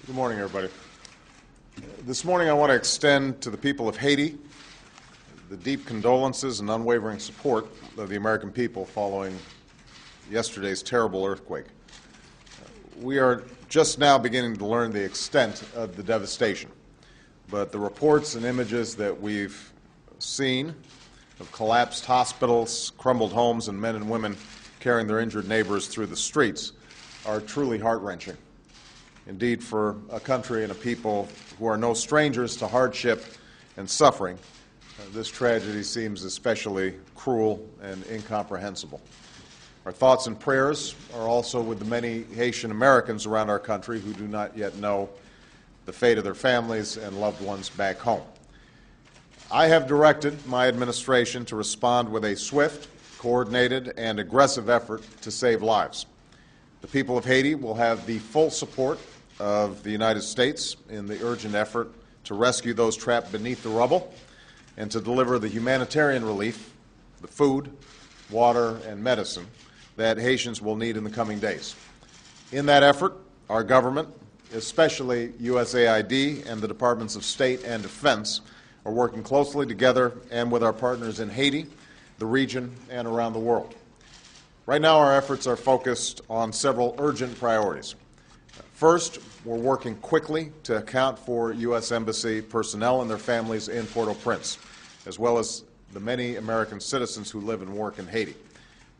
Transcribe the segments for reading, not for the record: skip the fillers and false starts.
Good morning, everybody. This morning I want to extend to the people of Haiti the deep condolences and unwavering support of the American people following yesterday's terrible earthquake. We are just now beginning to learn the extent of the devastation, but the reports and images that we've seen of collapsed hospitals, crumbled homes, and men and women carrying their injured neighbors through the streets are truly heart-wrenching. Indeed, for a country and a people who are no strangers to hardship and suffering, this tragedy seems especially cruel and incomprehensible. Our thoughts and prayers are also with the many Haitian Americans around our country who do not yet know the fate of their families and loved ones back home. I have directed my administration to respond with a swift, coordinated, and aggressive effort to save lives. The people of Haiti will have the full support of the United States in the urgent effort to rescue those trapped beneath the rubble and to deliver the humanitarian relief, the food, water, and medicine that Haitians will need in the coming days. In that effort, our government, especially USAID and the Departments of State and Defense, are working closely together and with our partners in Haiti, the region, and around the world. Right now, our efforts are focused on several urgent priorities. First, we're working quickly to account for U.S. Embassy personnel and their families in Port-au-Prince, as well as the many American citizens who live and work in Haiti.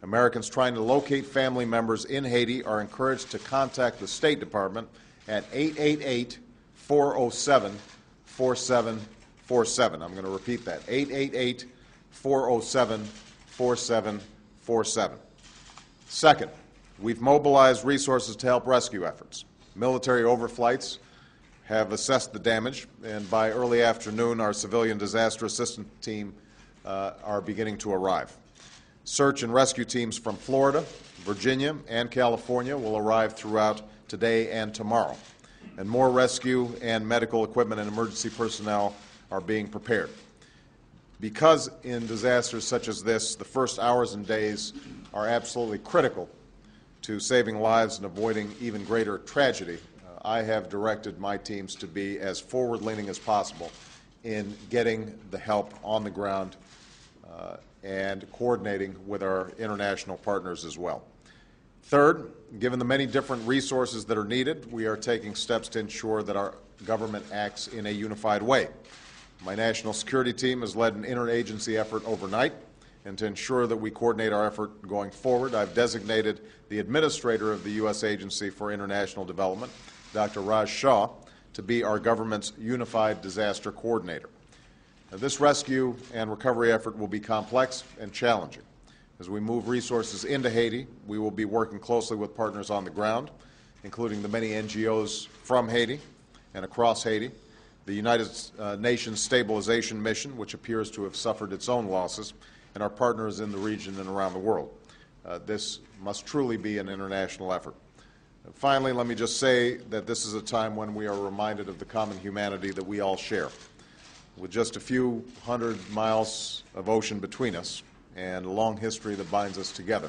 Americans trying to locate family members in Haiti are encouraged to contact the State Department at 888-407-4747. I'm going to repeat that, 888-407-4747. Second, we've mobilized resources to help rescue efforts. Military overflights have assessed the damage, and by early afternoon, our civilian disaster assistance team are beginning to arrive. Search and rescue teams from Florida, Virginia, and California will arrive throughout today and tomorrow, and more rescue and medical equipment and emergency personnel are being prepared. Because in disasters such as this, the first hours and days are absolutely critical to saving lives and avoiding even greater tragedy, I have directed my teams to be as forward-leaning as possible in getting the help on the ground and coordinating with our international partners as well. Third, given the many different resources that are needed, we are taking steps to ensure that our government acts in a unified way. My national security team has led an interagency effort overnight, and to ensure that we coordinate our effort going forward, I've designated the administrator of the U.S. Agency for International Development, Dr. Raj Shah, to be our government's unified disaster coordinator. Now, this rescue and recovery effort will be complex and challenging. As we move resources into Haiti, we will be working closely with partners on the ground, including the many NGOs from Haiti and across Haiti, the United Nations Stabilization Mission, which appears to have suffered its own losses, and our partners in the region and around the world. This must truly be an international effort. Finally, let me just say that this is a time when we are reminded of the common humanity that we all share. With just a few hundred miles of ocean between us and a long history that binds us together,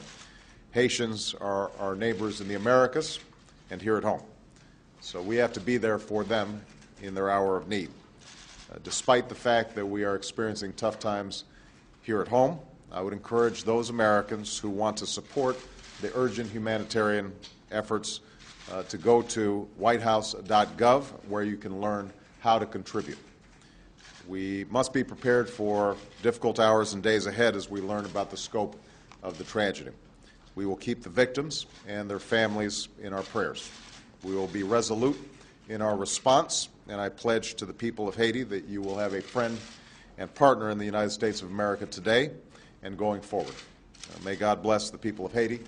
Haitians are our neighbors in the Americas and here at home. So we have to be there for them in their hour of need. Despite the fact that we are experiencing tough times here at home, I would encourage those Americans who want to support the urgent humanitarian efforts to go to whitehouse.gov, where you can learn how to contribute. We must be prepared for difficult hours and days ahead as we learn about the scope of the tragedy. We will keep the victims and their families in our prayers. We will be resolute in our response, and I pledge to the people of Haiti that you will have a friend and partner in the United States of America today and going forward. May God bless the people of Haiti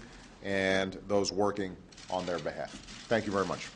and those working on their behalf. Thank you very much.